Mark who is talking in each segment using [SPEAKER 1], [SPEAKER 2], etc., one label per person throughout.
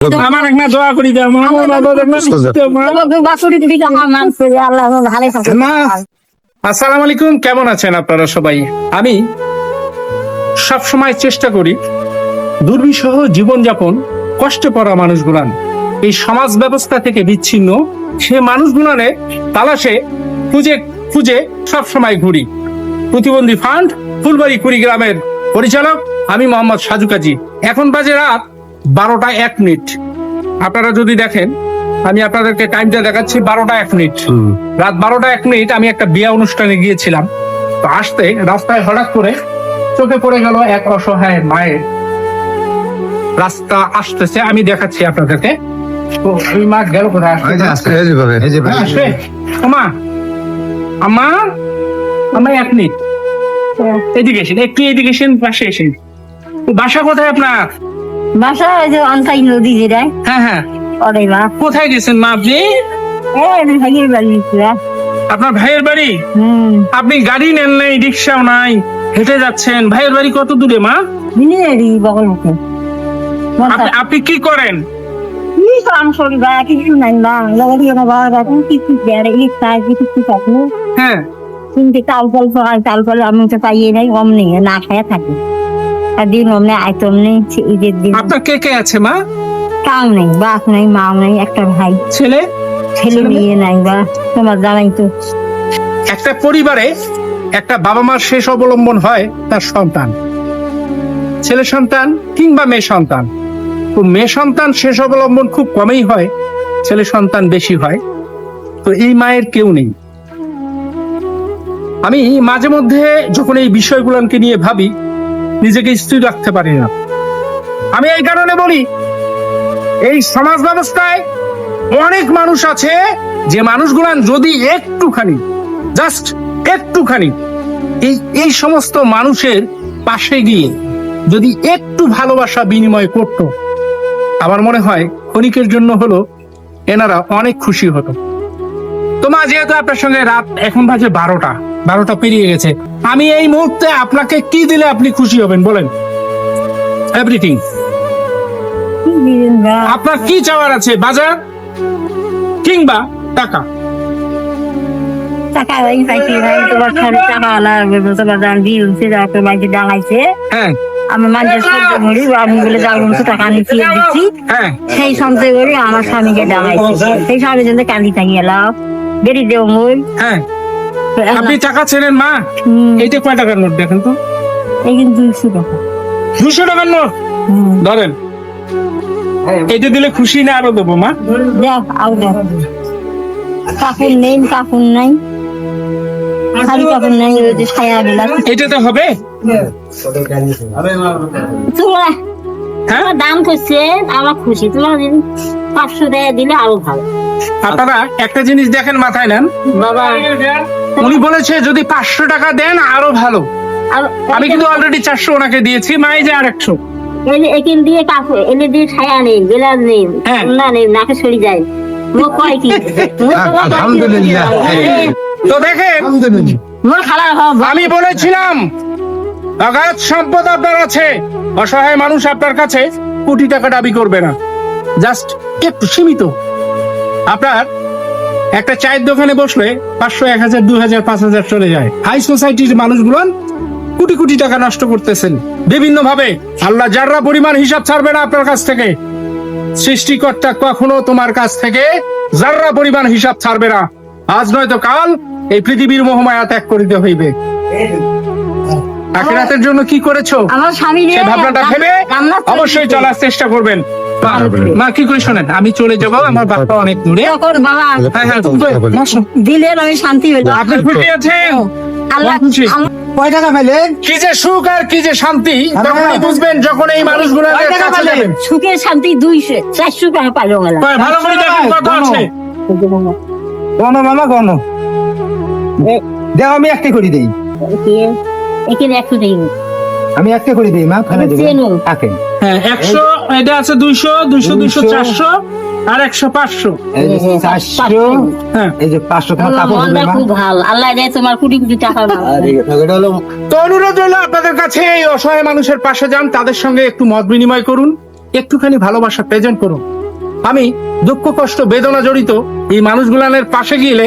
[SPEAKER 1] আমার একটা দোয়া করি দাও মা। আসসালামু আলাইকুম, কেমন আছেন আপনারা সবাই? আমি সব সময় চেষ্টা করি দুর্বিষহ জীবনযাপন কষ্টে পড়া মানুষগুলান এই সমাজ ব্যবস্থা থেকে বিচ্ছিন্ন সে মানুষগুলানে তালাশে খুঁজে খুঁজে সব সময় ঘুরি। প্রতিবন্ধী ফান্ড ফুলবাড়ি কুড়িগ্রামের পরিচালক আমি মোহাম্মদ সাজু কাজী। এখন বাজে রাত 12টা 1 মিনিট। আপনারা যদি দেখেন, আমি আপনাদেরকে টাইমটা দেখাচ্ছি, 12টা 1 মিনিট। রাত 12টা 1 মিনিট আমি একটা বিয়ে অনুষ্ঠানে গিয়েছিলাম। তো আসতে রাস্তায় হঠাৎ করে চোখে পড়ে গেল এক অসহায় মায়ের। রাস্তা আসতেছে, আমি দেখাচ্ছি আপনাদেরকে। তো ওই মা গেল কোথায়? আসবে মা, আমা আমার 1 মিনিট এদিকে এসেন, একটু এদিকে এসেন, পাশে এসেন। বাসা কোথায় আপনার?
[SPEAKER 2] বাসা ওই যে অনকাই নদী যেটা।
[SPEAKER 1] হ্যাঁ হ্যাঁ,
[SPEAKER 2] ওরে মা,
[SPEAKER 1] কোথায় গেছেন মা আপনি?
[SPEAKER 2] ভাইয়ের বাড়ি ছিলাম।
[SPEAKER 1] আপনার ভাইয়ের বাড়ি? আপনি গাড়ি নেন নাই, রিক্সাও নাই, হেঁটে যাচ্ছেন। ভাইয়ের বাড়ি কত দূরে মা?
[SPEAKER 2] বগল মুখে
[SPEAKER 1] আপনি কি করেন?
[SPEAKER 2] কি কাম করি বা কিছু নাই না, লগদি না বাবা কিছু বেড়ে এই কাজ কিছু থাকলো।
[SPEAKER 1] হ্যাঁ,
[SPEAKER 2] কিন্তু তাল ফল আমি তো পাইয়ে নাই, অমনি না খায়া থাকি। দিন অমনি আইতম নেই, ঈদের দিন।
[SPEAKER 1] আপনার কে কে আছে মা?
[SPEAKER 2] কাউ নেই, বাপ নাই, মাও নাই, একটা ভাই।
[SPEAKER 1] ছেলে
[SPEAKER 2] মেয়ে নাই বা তোমার জানাই তো।
[SPEAKER 1] একটা পরিবারে একটা বাবা মার শেষ অবলম্বন হয় তার সন্তান, ছেলে সন্তান কিংবা মেয়ে সন্তান। তো মেয়ে সন্তান শেষ অবলম্বন খুব কমই হয়, ছেলে সন্তান বেশি হয়। তো এই মায়ের কেউ নেই। আমি মাঝে মধ্যে যখন এই বিষয়গুলোকে নিয়ে ভাবি, নিজেকে স্থির রাখতে পারি না। আমি এই কারণে বলি, এই সমাজ ব্যবস্থায় অনেক মানুষ আছে যে মানুষগুলান যদি একটুখানি, জাস্ট একটুখানি এই সমস্ত মানুষের পাশে গিয়ে যদি একটু ভালোবাসা বিনিময় করত, আমার মনে হয় ক্ষণিকের জন্য হলো এনারা অনেক খুশি হতো। তো মা, যেহেতু আপনার সঙ্গে রাত এখন বাজে 12টা পেরিয়ে গেছে, আমি এই মুহূর্তে আপনাকে কি দিলে আপনি খুশি হবেন বলেন? এভরিথিং। আপনার কি চাওয়ার আছে? বাজার কিংবা টাকা?
[SPEAKER 2] টাকা ওই পাইছি ভাই, তোমার খালি টাকা আলা তোমার দান দিয়ে উঠছে, তোমার বাড়িতে ডাঙাইছে।
[SPEAKER 1] হ্যাঁ,
[SPEAKER 2] আমি মানুষের সহ্য করি, আমি বলে যাও টাকা আমি ফিরে দিচ্ছি।
[SPEAKER 1] হ্যাঁ,
[SPEAKER 2] সেই সঞ্চয় করি আমার স্বামীকে ডাঙাইছে, সেই স্বামীর জন্য কান্দি থাকি এলাও বেরিয়ে দেব মই।
[SPEAKER 1] হ্যাঁ। আপনি টাকা ছেড়েন মা? এইটা কয় টাকার নোট দেখেন তো?
[SPEAKER 2] এই কিন্তু 200 টাকা।
[SPEAKER 1] 200 টাকার নোট ধরেন। এইটা দিলে খুশি না আরো দেবো মা?
[SPEAKER 2] দেখ আও দেখ, কাপড় নেই, কাপড় নাই, খালি কাপড় নাই, ওই যে ছায়া বেলা।
[SPEAKER 1] এটাতে হবে?
[SPEAKER 2] তোমার
[SPEAKER 1] হ্যাঁ,
[SPEAKER 2] দাম করছে আমার খুশি, তোমার 500 টাকা দিলে আরো ভালো।
[SPEAKER 1] আপনারা একটা জিনিস দেখেন, মাথায় নেন
[SPEAKER 2] বাবা,
[SPEAKER 1] উনি বলেছে যদি 500 টাকা দেন আরো ভালো। আমি কিন্তু অলরেডি 400 ওনাকে দিয়েছি, মাই যে আর 100।
[SPEAKER 2] এখান দিয়ে কাপড় এনে দিয়ে ছায়া নেই, বেলা নেই, না নেই, নাকে সরি যায়। মুখ কয় কি?
[SPEAKER 3] আলহামদুলিল্লাহ।
[SPEAKER 1] তো দেখেন,
[SPEAKER 2] মোর খালা
[SPEAKER 1] আমি বলেছিলাম অগাধ সম্পদ আপনার আছে, অসহায় মানুষ আপনার কাছে কোটি টাকা দাবি করবে না, জাস্ট একটু সীমিত। আপনার একটা চায়ের দোকানে বসলে 500, 1000, 2000, 5000 চলে যায়। হাই সোসাইটির মানুষগুলো কোটি কোটি টাকা নষ্ট করতেছেন বিভিন্ন ভাবে। আল্লাহ যাররা পরিমাণ হিসাব ছাড়বে না আপনার কাছ থেকে। সৃষ্টিকর্তা কখনো তোমার কাছ থেকে যাররা পরিমাণ হিসাব ছাড়বে না। আজ নয়তো কাল এই পৃথিবীর মোহমায়া ত্যাগ করিতে হইবে। আখিরাতের জন্য কি করেছো
[SPEAKER 2] আমার স্বামী
[SPEAKER 1] সে ভাবনাটা ভেবে অবশ্যই চলার চেষ্টা করবেন। মা কি করে শোনেন, আমি চলে যাবো, আমার বাবা অনেক দূরে।
[SPEAKER 2] বাবা
[SPEAKER 1] হ্যাঁ হ্যাঁ,
[SPEAKER 2] দিলেন আমি শান্তি হইল।
[SPEAKER 1] আপনি খুশি আছেন?
[SPEAKER 2] আল্লাহ
[SPEAKER 3] কয় টাকা পেলেন?
[SPEAKER 1] কি যে সুখ আর কি যে শান্তি তখনই বুঝবেন যখন এই মানুষগুলো
[SPEAKER 2] সুখের শান্তি 200-400 টাকা পাইল।
[SPEAKER 1] ভালো করে দেখেন কত আছে।
[SPEAKER 3] গণ মামা গণ দেও, আমি একটা করে দিই।
[SPEAKER 2] এখানে 100 দিই,
[SPEAKER 3] আমি একটা করে দিই মা, ফেলে দেবেন। থাকেন।
[SPEAKER 1] হ্যাঁ, 100 এটা আছে, 200, 200, 200, 400 আর 100, 500।
[SPEAKER 3] এই যে 400,
[SPEAKER 1] হ্যাঁ,
[SPEAKER 3] এই যে 500 টাকা কাপড় দিবেন মা।
[SPEAKER 2] খুব ভালো, আল্লাহ দেয় তোমার কোটি কোটি টাকা।
[SPEAKER 3] এটা হলো
[SPEAKER 1] তো অনুরোধ হলো আপনাদের কাছে, এই অসহায় মানুষের পাশে যান, তাদের সঙ্গে একটু মত বিনিময় করুন। একটুখানি ভালোবাসা প্রেজেন্ট করুন। আমি দুঃখ কষ্ট বেদনা জড়িত এই মানুষগুলানের পাশে গেলে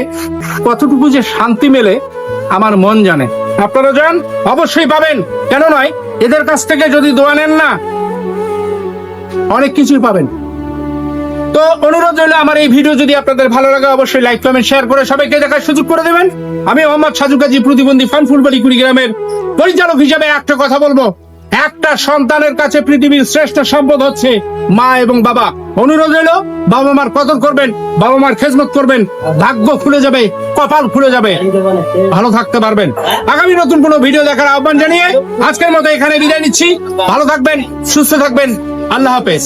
[SPEAKER 1] কতটুকু যে শান্তি মেলে আমার মন জানে। আপনারা যান, অবশ্যই পাবেন, কেন নয়? এদের কাছ থেকে যদি দোয়া নেন না, অনেক কিছুই পাবেন। তো অনুরোধ রইল, আমার এই ভিডিও যদি আপনাদের ভালো লাগে অবশ্যই লাইক কমেন্ট শেয়ার করে সবাইকে দেখার সুযোগ করে দেবেন। আমি মোহাম্মদ সাজু কাজী, প্রতিবন্ধী ফান ফুলবাড়ি কুড়িগ্রামের পরিচালক হিসেবে একটা কথা বলবো, একটা সন্তানের কাছে পৃথিবীর শ্রেষ্ঠ সম্পদ হচ্ছে মা এবং বাবা। অনুরোধ রইল, বাবা মার কদর করবেন, বাবা মার খেজমত করবেন, ভাগ্য খুলে যাবে, কপাল খুলে যাবে, ভালো থাকতে পারবেন। আগামী নতুন কোনো ভিডিও দেখার আহ্বান জানিয়ে আজকের মতো এখানে বিদায় নিচ্ছি। ভালো থাকবেন, সুস্থ থাকবেন, আল্লাহ হাফেজ।